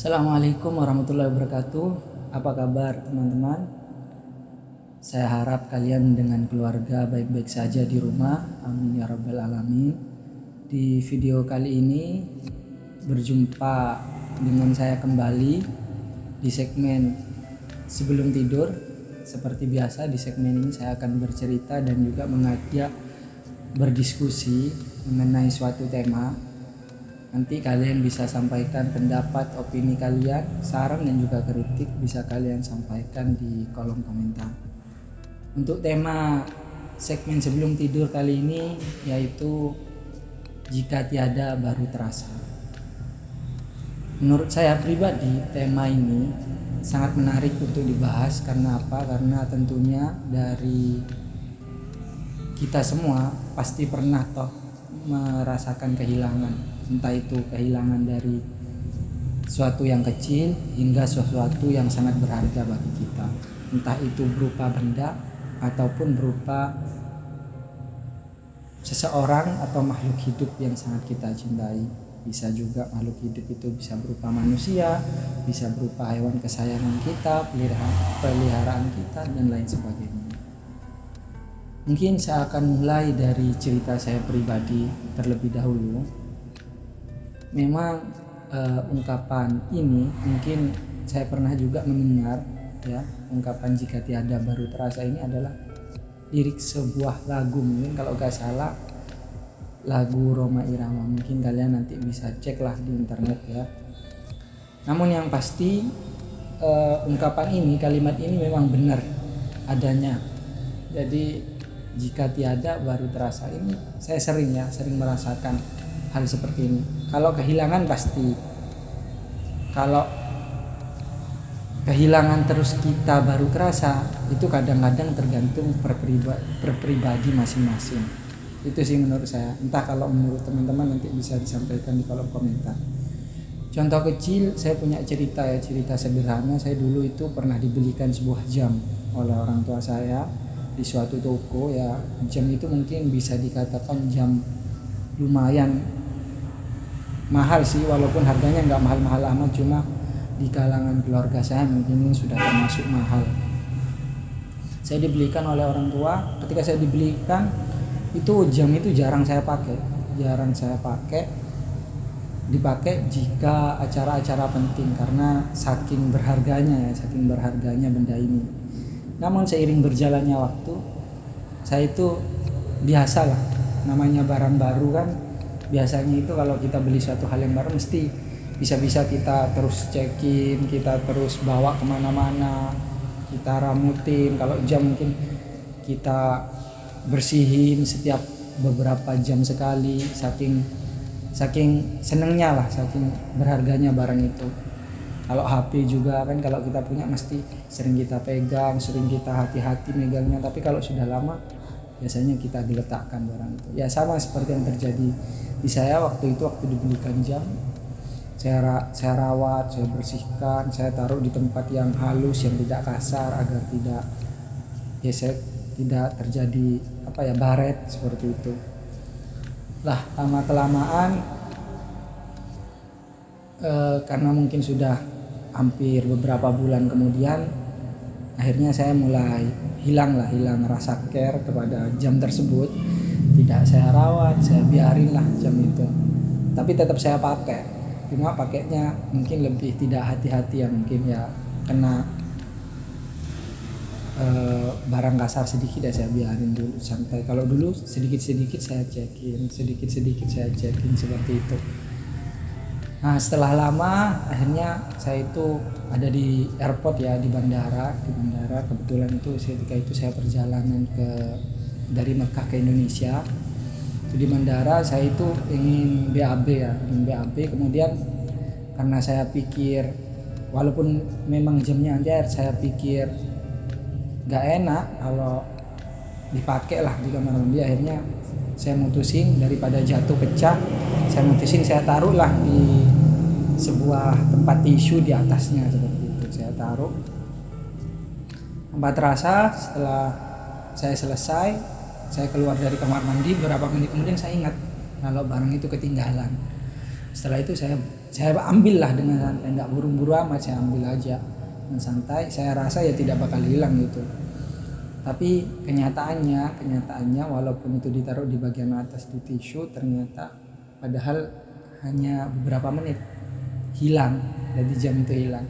Assalamualaikum warahmatullahi wabarakatuh. Apa kabar teman-teman? Saya harap kalian dengan keluarga baik-baik saja di rumah. Amin ya rabbal alamin. Di video kali ini berjumpa dengan saya kembali di segmen sebelum tidur. Seperti biasa di segmen ini saya akan bercerita dan juga mengajak berdiskusi mengenai suatu tema. Nanti kalian bisa sampaikan pendapat, opini kalian, saran dan juga kritik bisa kalian sampaikan di kolom komentar. Untuk tema segmen sebelum tidur kali ini yaitu jika tiada baru terasa. Menurut saya pribadi tema ini sangat menarik untuk dibahas. Karena apa? Karena tentunya dari kita semua pasti pernah merasakan kehilangan. Entah itu kehilangan dari sesuatu yang kecil hingga sesuatu yang sangat berharga bagi kita. Entah itu berupa benda ataupun berupa seseorang atau makhluk hidup yang sangat kita cintai. Bisa juga makhluk hidup itu bisa berupa manusia, bisa berupa hewan kesayangan kita, peliharaan kita dan lain sebagainya. Mungkin saya akan mulai dari cerita saya pribadi terlebih dahulu. Memang ungkapan ini mungkin saya pernah juga mendengar ya. Ungkapan jika tiada baru terasa ini adalah lirik sebuah lagu, mungkin kalau gak salah lagu Rhoma Irama. Mungkin kalian nanti bisa cek lah di internet ya. Namun yang pasti ungkapan ini, kalimat ini memang benar adanya. Jadi jika tiada baru terasa ini saya sering merasakan hal seperti ini. Kalau kehilangan pasti, kalau kehilangan terus kita baru kerasa, itu kadang-kadang tergantung per pribadi masing-masing. Itu sih menurut saya. Entah kalau menurut teman-teman nanti bisa disampaikan di kolom komentar. Contoh kecil, saya punya cerita sederhana. Saya dulu itu pernah dibelikan sebuah jam oleh orang tua saya di suatu toko ya. Jam itu mungkin bisa dikatakan jam lumayan mahal sih, walaupun harganya nggak mahal-mahal amat, cuma di kalangan keluarga saya mungkin ini sudah termasuk mahal. Saya dibelikan oleh orang tua. Ketika saya dibelikan itu jam itu jarang saya pakai, dipakai jika acara-acara penting karena saking berharganya benda ini. Namun seiring berjalannya waktu, saya itu biasalah, namanya barang baru kan. Biasanya itu kalau kita beli suatu hal yang baru mesti bisa-bisa kita terus cekin, kita terus bawa kemana-mana, kita ramutin. Kalau jam mungkin kita bersihin setiap beberapa jam sekali, saking senengnya lah, saking berharganya barang itu. Kalau HP juga kan, kalau kita punya mesti sering kita pegang, sering kita hati-hati megangnya. Tapi kalau sudah lama biasanya kita diletakkan barang itu. Ya sama seperti yang terjadi di saya waktu dibelikan jam. Saya rawat, saya bersihkan, saya taruh di tempat yang halus, yang tidak kasar agar tidak terjadi baret seperti itu. Lah lama kelamaan karena mungkin sudah hampir beberapa bulan kemudian, akhirnya saya mulai hilang rasa care kepada jam tersebut. Tidak saya rawat, saya biarin lah jam itu. Tapi tetap saya pakai. Cuma pakainya mungkin lebih tidak hati-hati ya, mungkin ya kena barang kasar sedikit ya, saya biarin dulu sampai. Kalau dulu sedikit-sedikit saya cekin seperti itu. Nah setelah lama akhirnya saya itu ada di airport ya, di bandara. Kebetulan itu ketika itu saya perjalanan dari Mekah ke Indonesia. Di bandara saya itu ingin BAB. Kemudian karena saya pikir walaupun memang jamnya anjir, saya pikir gak enak kalau dipakai lah di kamar mandi. Akhirnya saya mutusin daripada jatuh pecah, saya taruh lah di sebuah tempat tisu di atasnya seperti itu. Saya taruh. Tanpa terasa setelah saya selesai, saya keluar dari kamar mandi, beberapa menit kemudian saya ingat kalau barang itu ketinggalan. Setelah itu saya ambil lah dengan santai, nggak buru-buru amat, saya ambil aja dengan santai. Saya rasa ya tidak bakal hilang gitu. Tapi kenyataannya walaupun itu ditaruh di bagian atas di tisu, ternyata padahal hanya beberapa menit hilang, jadi jam itu hilang.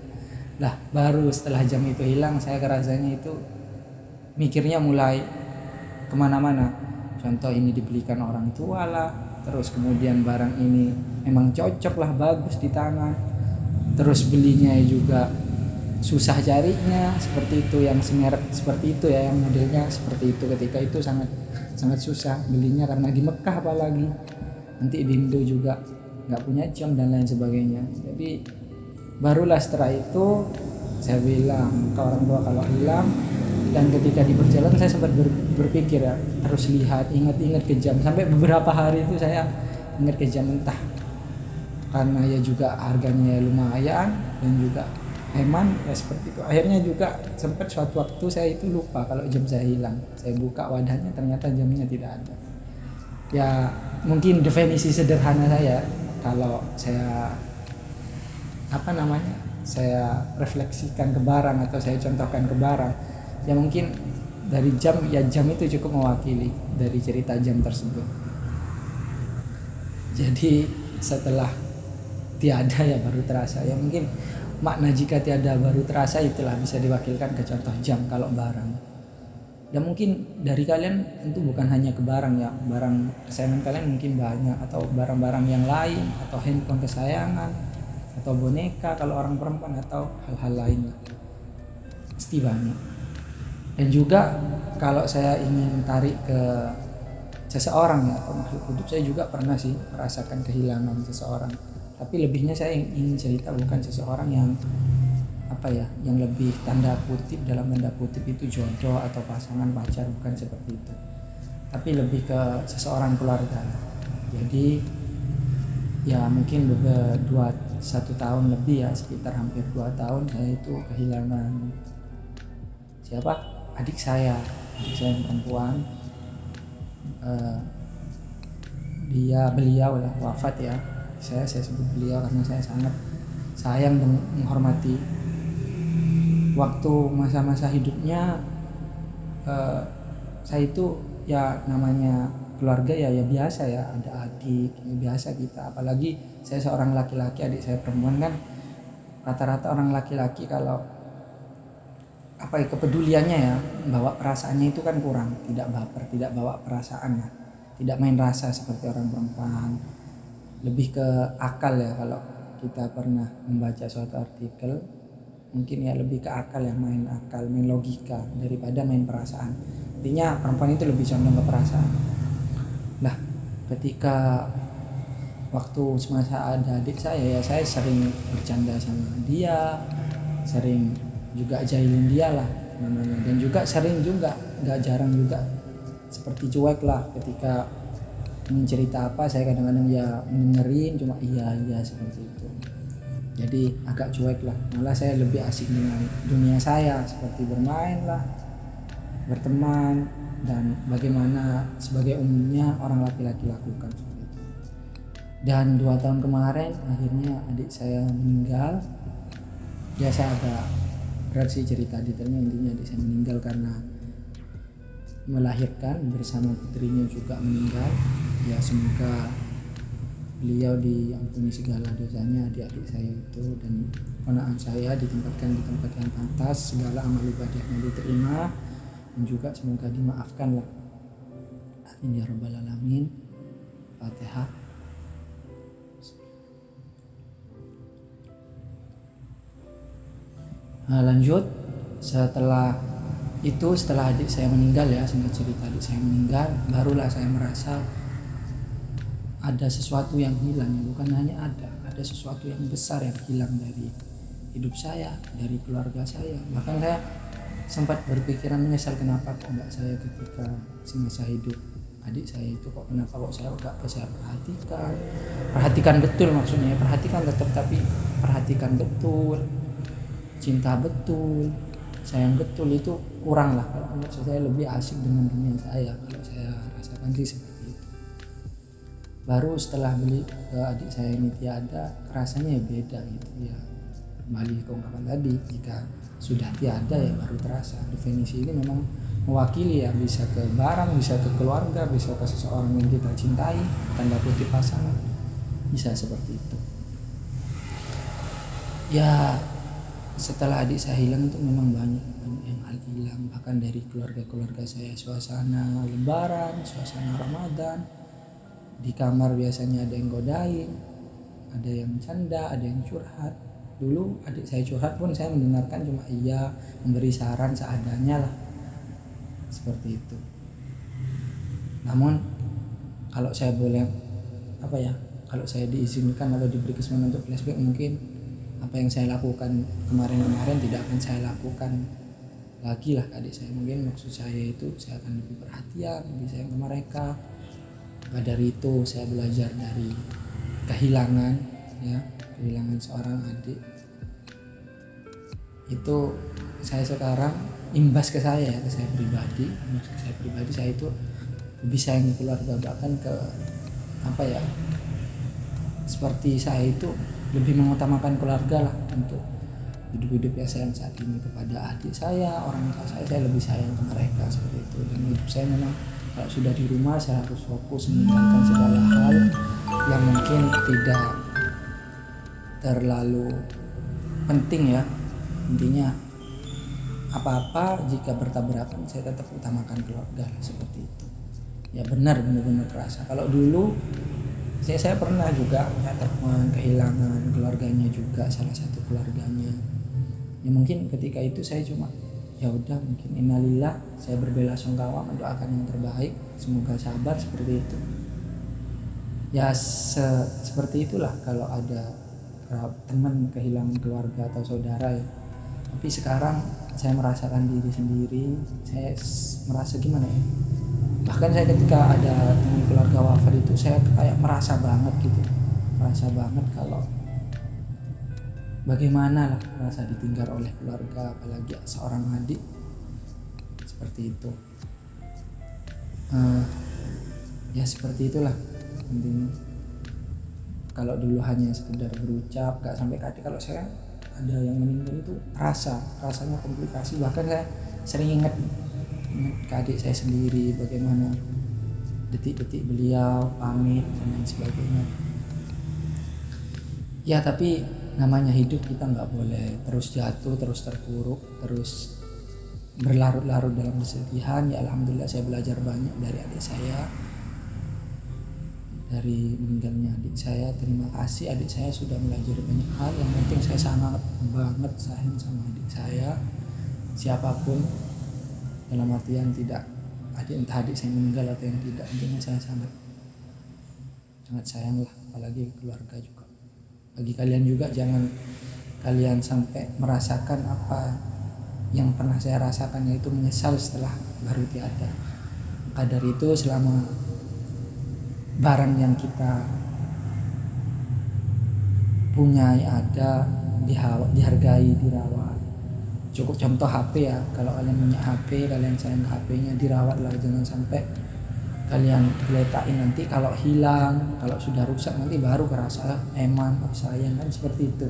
Lah baru setelah jam itu hilang saya rasanya itu mikirnya mulai kemana-mana. Contoh ini dibelikan orang tua lah, terus kemudian barang ini emang cocok lah, bagus di tangan, terus belinya juga susah carinya, seperti itu, yang semerek seperti itu ya, yang modelnya seperti itu. Ketika itu sangat susah belinya karena di Mekah, apalagi nanti di Indo juga nggak punya jam dan lain sebagainya. Jadi barulah setelah itu saya bilang ke orang tua kalau hilang. Dan ketika di perjalanan saya sempat berpikir ya, terus ingat ke jam, sampai beberapa hari itu saya ingat ke jam, entah karena ya juga harganya lumayan dan juga hemat ya, seperti itu. Akhirnya juga sempat suatu waktu saya itu lupa kalau jam saya hilang. Saya buka wadahnya, ternyata jamnya tidak ada. Ya mungkin definisi sederhana saya kalau saya saya refleksikan ke barang atau saya contohkan ke barang, ya mungkin dari jam itu cukup mewakili dari cerita jam tersebut. Jadi setelah tiada ya baru terasa, ya mungkin makna jika tiada baru terasa itulah bisa diwakilkan ke contoh jam kalau barang. Dan mungkin dari kalian tentu bukan hanya ke barang ya, barang kesayangan kalian mungkin banyak, atau barang-barang yang lain, atau handphone kesayangan, atau boneka kalau orang perempuan, atau hal-hal lain lah. Pasti banyak. Dan juga kalau saya ingin tarik ke seseorang ya, atau makhluk hidup, saya juga pernah sih merasakan kehilangan seseorang. Tapi lebihnya saya ingin cerita bukan seseorang yang yang lebih dalam tanda kutip itu jodoh atau pasangan pacar, bukan seperti itu. Tapi lebih ke seseorang keluarga. Jadi ya mungkin 1 tahun lebih ya, sekitar hampir 2 tahun saya itu kehilangan adik saya yang perempuan. Beliau lah wafat ya. Saya sebut beliau karena saya sangat sayang dan menghormati. Waktu masa-masa hidupnya saya itu ya namanya keluarga ya biasa ya, ada adik ya biasa kita, apalagi saya seorang laki-laki, adik saya perempuan kan. Rata-rata orang laki-laki kalau kepeduliannya ya, bawa perasaannya itu kan kurang, tidak baper, tidak bawa perasaan ya, tidak main rasa seperti orang perempuan, lebih ke akal ya. Kalau kita pernah membaca suatu artikel, mungkin ya lebih ke akal ya, main logika daripada main perasaan. Intinya perempuan itu lebih condong ke perasaan. Nah, ketika waktu semasa ada adik saya ya, saya sering bercanda sama dia, sering juga jahilin dia lah namanya, dan juga sering juga nggak jarang juga seperti cuek lah ketika ingin cerita apa. Saya kadang-kadang ya mendengerin cuma iya seperti itu. Jadi agak cuek lah, malah saya lebih asik dengan dunia saya, seperti bermain lah, berteman, dan bagaimana sebagai umumnya orang laki-laki lakukan seperti itu. Dan 2 tahun kemarin akhirnya adik saya meninggal. Ya saya agak berat sih cerita detailnya, intinya adik saya meninggal karena melahirkan bersama putrinya juga meninggal. Ya semoga beliau diampuni segala dosanya, adik-adik saya itu, dan ponakan saya ditempatkan di tempat yang pantas, segala amal ibadahnya diterima, dan juga semoga dimaafkan lah. Amin ya rabbal alamin. Fatihah. Nah, lanjut setelah adik saya meninggal ya, singkat cerita adik saya meninggal, barulah saya merasa ada sesuatu yang hilang ya, bukan hanya ada sesuatu yang besar yang hilang dari hidup saya, dari keluarga saya. Bahkan saya sempat berpikiran menyesal, kenapa kok enggak saya ketika semasa hidup adik saya itu kenapa saya enggak saya perhatikan betul, maksudnya perhatikan tetap, tapi perhatikan betul, cinta betul, sayang betul, itu kurang lah. Kalau menurut saya lebih asik dengan dunia saya, kalau saya rasakan sih seperti itu. Baru setelah beli ke adik saya ini tiada, rasanya ya beda gitu ya. Kembali ke ungkapan tadi, jika sudah tiada ya baru terasa. Definisi ini memang mewakili ya, bisa ke barang, bisa ke keluarga, bisa ke seseorang yang kita cintai, tanda kutip pasangan, bisa seperti itu. Ya setelah adik saya hilang itu memang banyak yang hal hilang, bahkan dari keluarga saya, suasana lebaran, suasana Ramadan, di kamar biasanya ada yang godain, ada yang canda, ada yang curhat. Dulu adik saya curhat pun saya mendengarkan cuma iya, memberi saran seadanya lah, seperti itu. Namun kalau saya boleh kalau saya diizinkan atau diberi kesempatan untuk flashback, mungkin apa yang saya lakukan kemarin tidak akan saya lakukan lagi lah ke adik saya. Mungkin maksud saya itu saya akan lebih perhatian, lebih sayang ke mereka. Maka dari itu saya belajar dari kehilangan seorang adik. Itu saya sekarang imbas ke saya pribadi, saya itu lebih sayang keluarga, bahkan ke seperti saya itu lebih mengutamakan keluarga lah untuk hidup yang saya saat ini. Kepada adik saya, orang tua saya lebih sayang ke mereka, seperti itu. Dan hidup saya memang kalau sudah di rumah saya harus fokus meninggalkan segala hal yang mungkin tidak terlalu penting ya. Intinya apa-apa jika bertabrakan saya tetap utamakan keluarga, seperti itu. Ya benar-benar terasa. Kalau dulu saya pernah juga punya teman kehilangan keluarganya juga, salah satu keluarganya. Ya mungkin ketika itu saya cuma ya udah, mungkin innalillah, saya berbelasungkawa, mendoakan yang terbaik, semoga sabar, seperti itu. Ya seperti itulah kalau ada teman kehilangan keluarga atau saudara ya. Tapi sekarang saya merasakan diri sendiri, saya merasa gimana ya, bahkan saya ketika ada teman keluarga wafat itu saya kayak merasa banget kalau bagaimana lah merasa ditinggal oleh keluarga, apalagi seorang adik, seperti itu. Ya seperti itulah intinya. Kalau dulu hanya sekedar berucap, gak sampai ke hati. Kalau saya ada yang meninggal itu rasanya komplikasi. Bahkan saya sering ingat ke adik saya sendiri, bagaimana detik-detik beliau pamit dan lain sebagainya. Ya tapi namanya hidup, kita nggak boleh terus jatuh, terus terpuruk, terus berlarut-larut dalam kesedihan. Ya alhamdulillah saya belajar banyak dari adik saya, dari meninggalnya adik saya. Terima kasih adik saya sudah belajar banyak hal. Yang penting saya sangat banget sayang sama adik saya, siapapun, dalam artian tidak entah adik saya meninggal atau yang tidak, intinya saya sangat sayang lah, apalagi keluarga juga. Bagi kalian juga, jangan kalian sampai merasakan apa yang pernah saya rasakan, yaitu menyesal setelah baru tiada. Maka dari itu, selama barang yang kita punya ada, dihargai, dirawat. Cukup contoh HP ya, kalau kalian punya HP, kalian sayang HP-nya, dirawatlah, jangan sampai kalian letakin nanti kalau hilang, kalau sudah rusak nanti baru kerasa eman, sayang, kan seperti itu.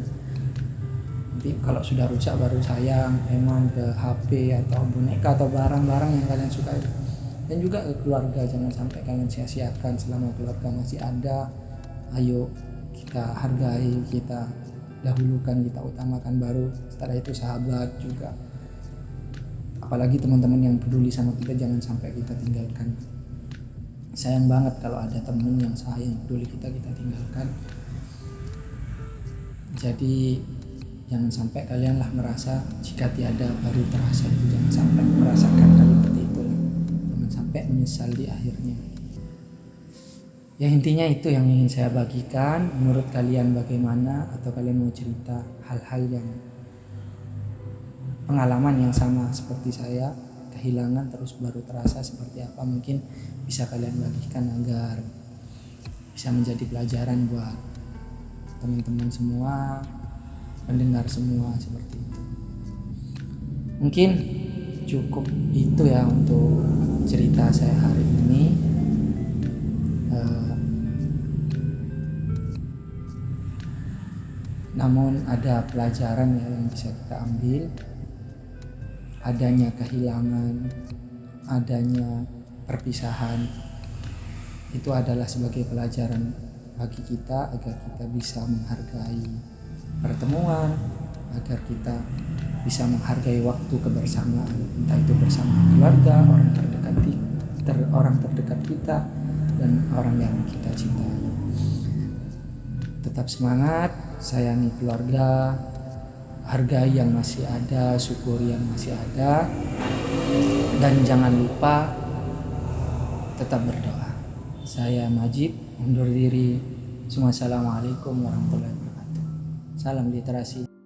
Nanti kalau sudah rusak baru sayang, eman ke HP atau boneka atau barang-barang yang kalian suka. Dan juga ke keluarga, jangan sampai kalian sia-siakan selama keluarga masih ada. Ayo kita hargai, kita dahulukan, kita utamakan, baru setelah itu sahabat juga. Apalagi teman-teman yang peduli sama kita, jangan sampai kita tinggalkan. Sayang banget kalau ada teman yang sayang, peduli kita tinggalkan. Jadi jangan sampai kalian lah merasa jika tiada baru terasa, itu jangan sampai merasakan kalimat itu, jangan sampai menyesal di akhirnya. Ya intinya itu yang ingin saya bagikan. Menurut kalian bagaimana? Atau kalian mau cerita hal-hal yang pengalaman yang sama seperti saya, kehilangan terus baru terasa seperti apa? Mungkin bisa kalian bagikan agar bisa menjadi pelajaran buat teman-teman semua, pendengar semua, seperti itu. Mungkin cukup itu ya untuk cerita saya hari ini. namun ada pelajaran yang bisa kita ambil. Adanya kehilangan, adanya perpisahan, itu adalah sebagai pelajaran bagi kita agar kita bisa menghargai pertemuan, agar kita bisa menghargai waktu kebersamaan, entah itu bersama keluarga, orang terdekat kita, dan orang yang kita cintai. Tetap semangat, sayangi keluarga, hargai yang masih ada, syukuri yang masih ada, dan jangan lupa tetap berdoa. Saya Majid undur diri. Assalamualaikum warahmatullahi wabarakatuh. Salam literasi.